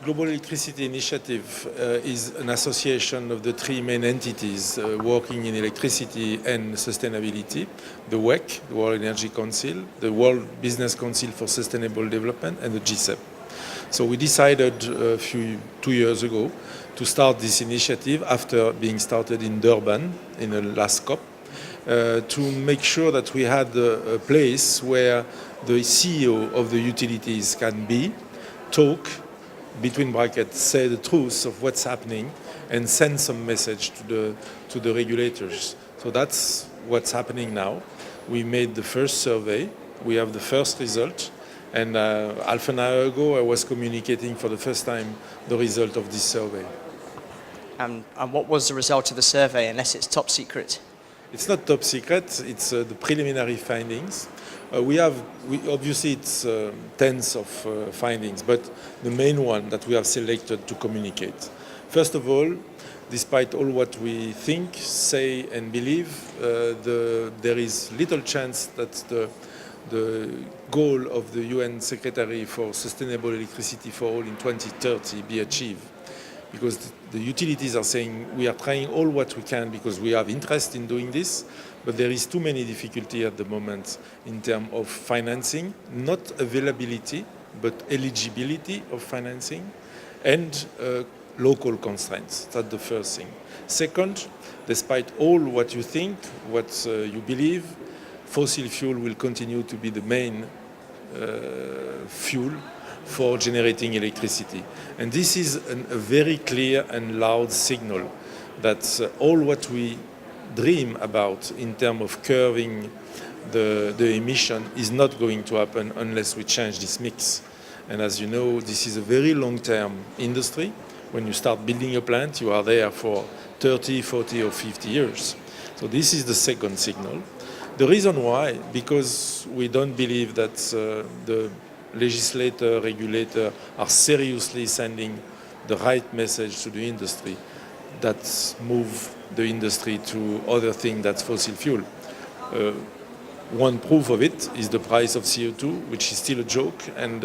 Global Electricity Initiative is an association of the three main entities working in electricity and sustainability: the WEC, the World Energy Council, the World Business Council for Sustainable Development, and the GCEP. So we decided 2 years ago to start this initiative after being started in Durban in the last COP, to make sure that we had a place where the CEO of the utilities can be, talk, between brackets, say the truth of what's happening and send some message to the regulators. So that's what's happening now. We made the first survey. We have the first result. And half an hour ago, I was communicating for the first time the result of this survey. And what was the result of the survey, unless it's top secret? It's not top secret. It's the preliminary findings. Obviously it's tens of findings, but the main one that we have selected to communicate. First of all, despite all what we think, say, and believe, there is little chance that the goal of the UN Secretary for Sustainable Electricity for All in 2030 be achieved. Because the utilities are saying we are trying all what we can because we have interest in doing this, but there is too many difficulty at the moment in terms of financing, not availability, but eligibility of financing, and local constraints. That's the first thing. Second, despite all what you think, what you believe, fossil fuel will continue to be the main fuel for generating electricity. And this is a very clear and loud signal that all what we dream about in terms of curbing the emission is not going to happen unless we change this mix. And as you know, this is a very long-term industry. When you start building a plant, you are there for 30, 40 or 50 years. So this is the second signal. The reason why, because we don't believe that the legislator, regulator are seriously sending the right message to the industry that move the industry to other things that's fossil fuel. One proof of it is the price of CO2, which is still a joke and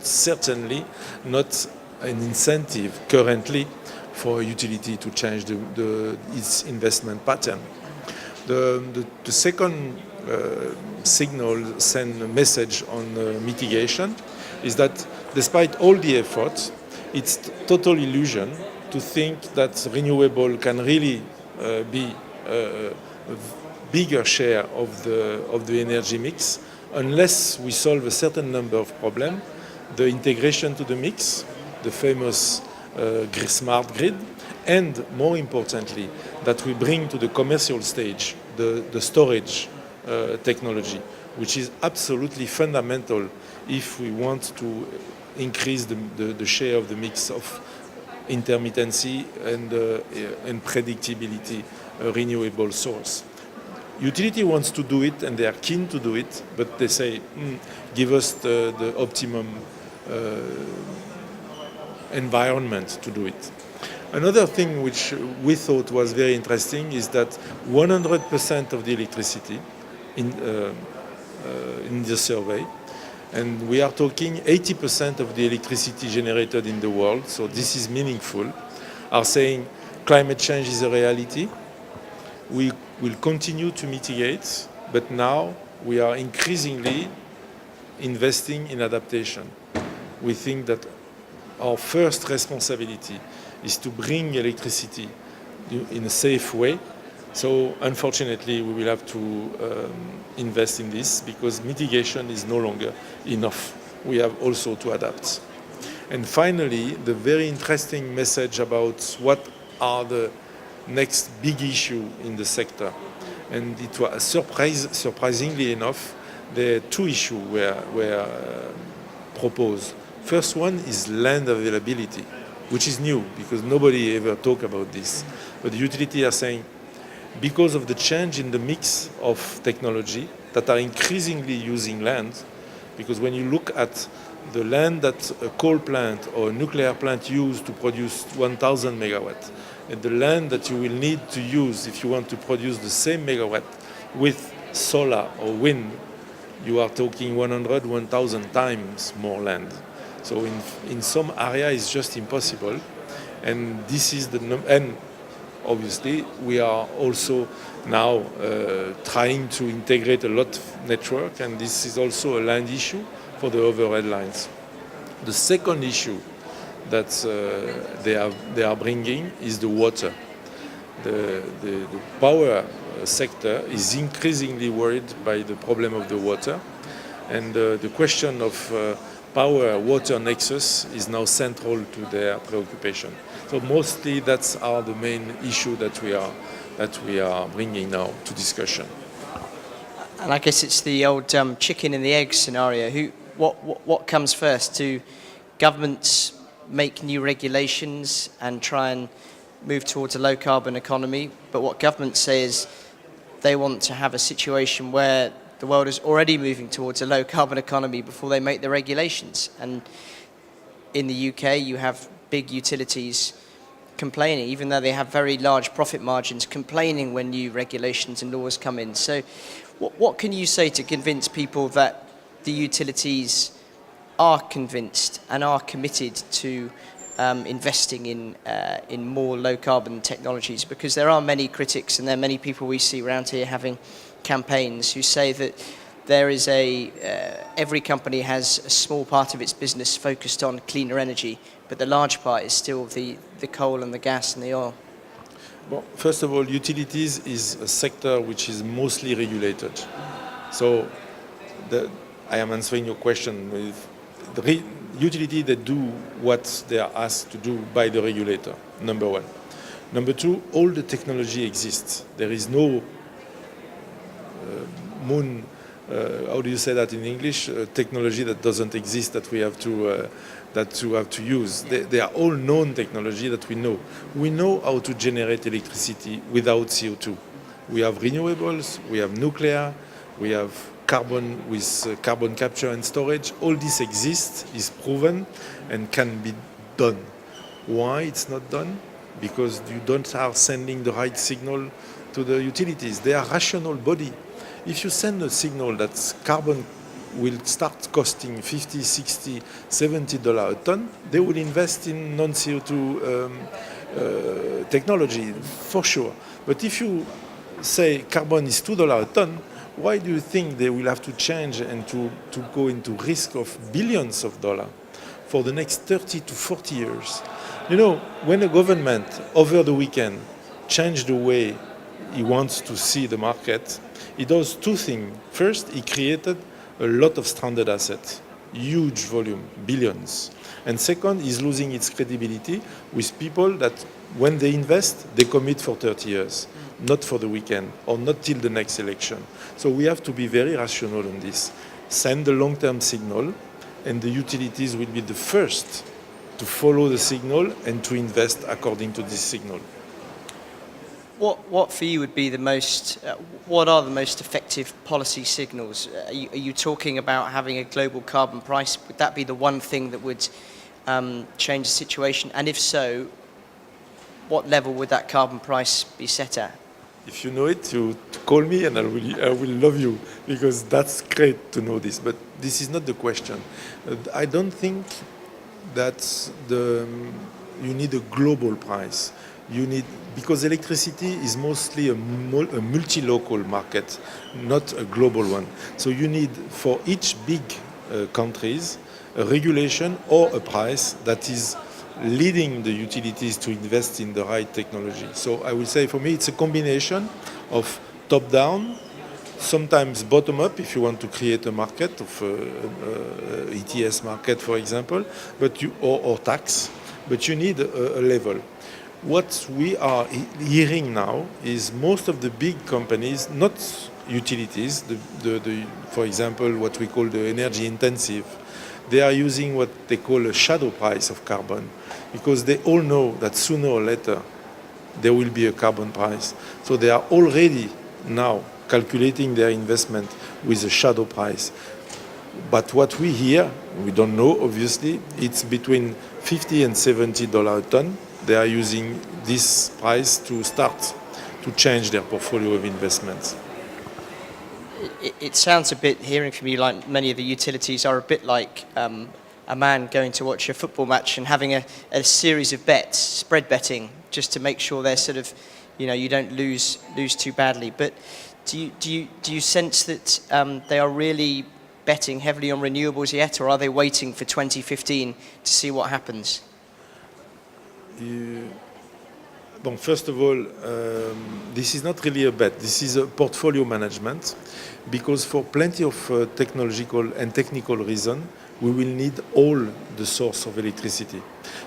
certainly not an incentive currently for a utility to change its investment pattern. The second signal send a message on mitigation is that despite all the efforts, it's total illusion to think that renewable can really be a bigger share of the energy mix unless we solve a certain number of problems. The integration to the mix, the famous smart grid, and more importantly, that we bring to the commercial stage the storage technology, which is absolutely fundamental if we want to increase the share of the mix of intermittency and predictability renewable source. Utility wants to do it and they are keen to do it, but they say, give us the optimum environment to do it. Another thing which we thought was very interesting is that 100% of the electricity in the survey, and we are talking 80% of the electricity generated in the world, so this is meaningful, are saying climate change is a reality. We will continue to mitigate, but now we are increasingly investing in adaptation. We think that our first responsibility is to bring electricity in a safe way. So unfortunately, we will have to invest in this because mitigation is no longer enough. We have also to adapt. And finally, the very interesting message about what are the next big issue in the sector. And it was surprisingly enough, there are two issues were proposed. First one is land availability, which is new because nobody ever talked about this. But the utility are saying, because of the change in the mix of technology that are increasingly using land, because when you look at the land that a coal plant or a nuclear plant use to produce 1,000 megawatts, and the land that you will need to use if you want to produce the same megawatt with solar or wind, you are talking 100, 1,000 times more land. So in some area it's just impossible, and this is and obviously we are also now trying to integrate a lot of network, and this is also a land issue for the overhead lines. The second issue that they are bringing is the water. The power sector is increasingly worried by the problem of the water, and the question of power-water nexus is now central to their preoccupation. So mostly that's the main issue that we are bringing now to discussion. And I guess it's the old chicken and the egg scenario. What comes first? Do governments make new regulations and try and move towards a low carbon economy? But what governments say is they want to have a situation where the world is already moving towards a low carbon economy before they make the regulations. And in the UK, you have big utilities complaining, even though they have very large profit margins, complaining when new regulations and laws come in. So what can you say to convince people that the utilities are convinced and are committed to investing in more low carbon technologies? Because there are many critics and there are many people we see around here having campaigns who say that there is every company has a small part of its business focused on cleaner energy, but the large part is still the coal and the gas and the oil. Well, first of all, utilities is a sector which is mostly regulated. So I am answering your question with the utility that do what they are asked to do by the regulator, number one. Number two, all the technology exists. There is no moon, how do you say that in English? Technology that doesn't exist that we have to use. They are all known technology that we know. We know how to generate electricity without CO2. We have renewables, we have nuclear, we have carbon with carbon capture and storage. All this exists, is proven, and can be done. Why it's not done? Because you don't are sending the right signal to the utilities. They are rational body. If you send a signal that carbon will start costing $50, $60, $70 a ton, they will invest in non-CO2 technology, for sure. But if you say carbon is $2 a ton, why do you think they will have to change and to go into risk of billions of dollars for the next 30 to 40 years? You know, when a government over the weekend changed the way he wants to see the market, he does two things. First, he created a lot of stranded assets, huge volume, billions. And second, he's losing its credibility with people that when they invest, they commit for 30 years, not for the weekend or not till the next election. So we have to be very rational on this. Send the long-term signal, and the utilities will be the first to follow the signal and to invest according to this signal. What for you would be the most? What are the most effective policy signals? Are you talking about having a global carbon price? Would that be the one thing that would change the situation? And if so, what level would that carbon price be set at? If you know it, you call me and I will love you, because that's great to know this. But this is not the question. I don't think that you need a global price. Because electricity is mostly a multi-local market, not a global one. So you need for each big countries a regulation or a price that is leading the utilities to invest in the right technology. So I will say for me it's a combination of top-down, sometimes bottom-up if you want to create a market of ETS market, for example, or tax, but you need a level. What we are hearing now is most of the big companies, not utilities, for example, what we call the energy intensive, they are using what they call a shadow price of carbon, because they all know that sooner or later there will be a carbon price. So they are already now calculating their investment with a shadow price. But what we hear, we don't know obviously, it's between $50 and $70 a ton. They are using this price to start to change their portfolio of investments. It sounds a bit, hearing from you, like many of the utilities are a bit like a man going to watch a football match and having a series of bets, spread betting, just to make sure they're sort of, you don't lose too badly. But do you sense that they are really betting heavily on renewables yet, or are they waiting for 2015 to see what happens? Bon, first of all, this is not really a bet. This is a portfolio management, because for plenty of technological and technical reasons, we will need all the source of electricity.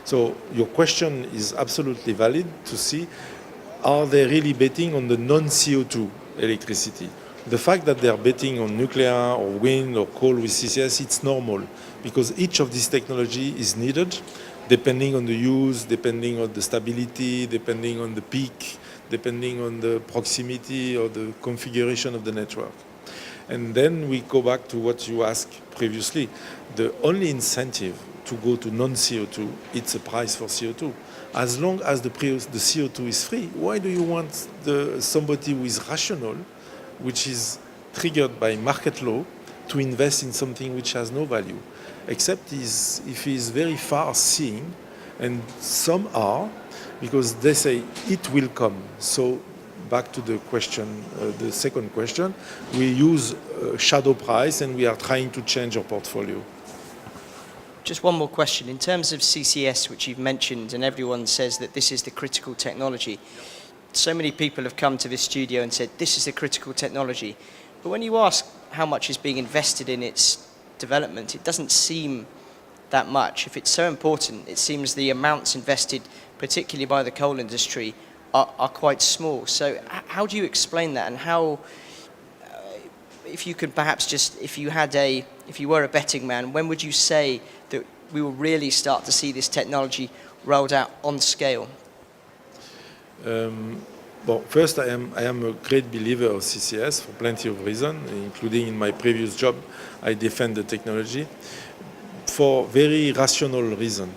So your question is absolutely valid to see, are they really betting on the non-CO2 electricity? The fact that they are betting on nuclear or wind or coal with CCS, it's normal, because each of these technology is needed, depending on the use, depending on the stability, depending on the peak, depending on the proximity or the configuration of the network. And then we go back to what you asked previously. The only incentive to go to non-CO2, it's a price for CO2. As long as the CO2 is free, why do you want somebody who is rational, which is triggered by market law, to invest in something which has no value? Except if he is very far-seeing, and some are, because they say it will come. So back to the question, the second question, we use shadow price and we are trying to change our portfolio. Just one more question. In terms of CCS, which you've mentioned, and everyone says that this is the critical technology, so many people have come to this studio and said, this is the critical technology. But when you ask how much is being invested in its development, it doesn't seem that much. If it's so important, it seems the amounts invested, particularly by the coal industry, are quite small. So how do you explain that? And how, if you could perhaps just, if you were a betting man, when would you say that we will really start to see this technology rolled out on scale? Well, first, I am a great believer of CCS for plenty of reasons, including in my previous job, I defend the technology for very rational reason.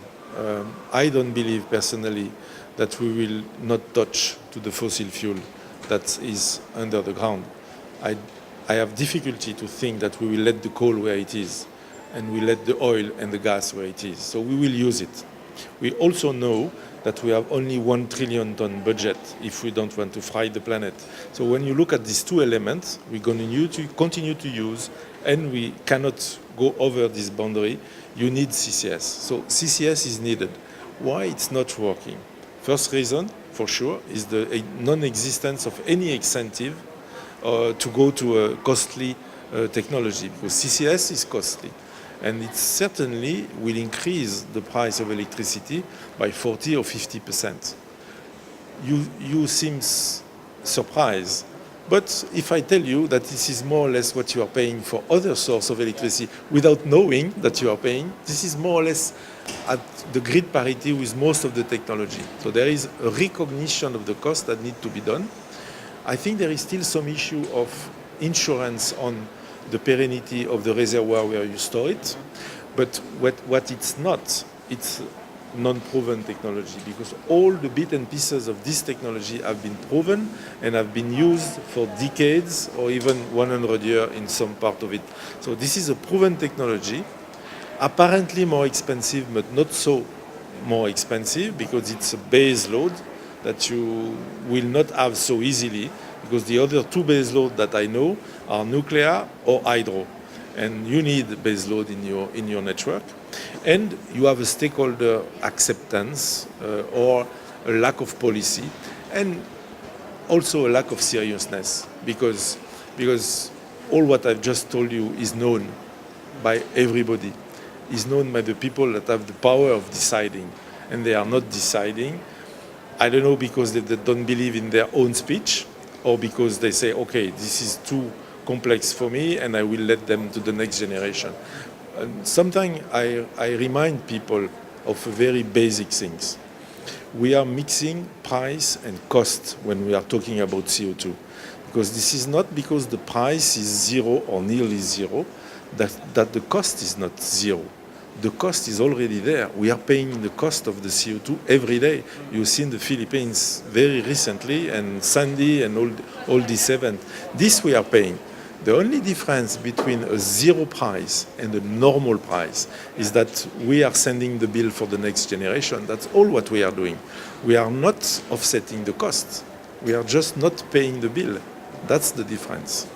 I don't believe personally that we will not touch to the fossil fuel that is under the ground. I have difficulty to think that we will let the coal where it is, and we let the oil and the gas where it is. So we will use it. We also know that we have only 1 trillion ton budget if we don't want to fry the planet. So when you look at these two elements, we're going to continue to use, and we cannot go over this boundary. You need CCS. So CCS is needed. Why it's not working? First reason, for sure, is the non-existence of any incentive to go to a costly technology, because CCS is costly. And it certainly will increase the price of electricity by 40 or 50%. You seem surprised, but if I tell you that this is more or less what you are paying for other source of electricity without knowing that you are paying, this is more or less at the grid parity with most of the technology. So there is a recognition of the cost that needs to be done. I think there is still some issue of insurance on the perennity of the reservoir where you store it. But what it's not, it's non-proven technology, because all the bits and pieces of this technology have been proven and have been used for decades or even 100 years in some part of it. So this is a proven technology, apparently more expensive, but not so more expensive, because it's a base load that you will not have so easily, because the other two base loads that I know are nuclear or hydro, and you need base load in your network, and you have a stakeholder acceptance or a lack of policy, and also a lack of seriousness, because all what I've just told you is known by everybody, is known by the people that have the power of deciding, and they are not deciding. I don't know, because they don't believe in their own speech, or because they say, okay, this is too complex for me and I will let them to the next generation. And sometimes I remind people of very basic things. We are mixing price and cost when we are talking about CO2. Because this is not because the price is zero or nearly zero, that the cost is not zero. The cost is already there. We are paying the cost of the CO2 every day. You've seen the Philippines very recently, and Sandy and all these events. This we are paying. The only difference between a zero price and a normal price is that we are sending the bill for the next generation. That's all what we are doing. We are not offsetting the cost. We are just not paying the bill. That's the difference.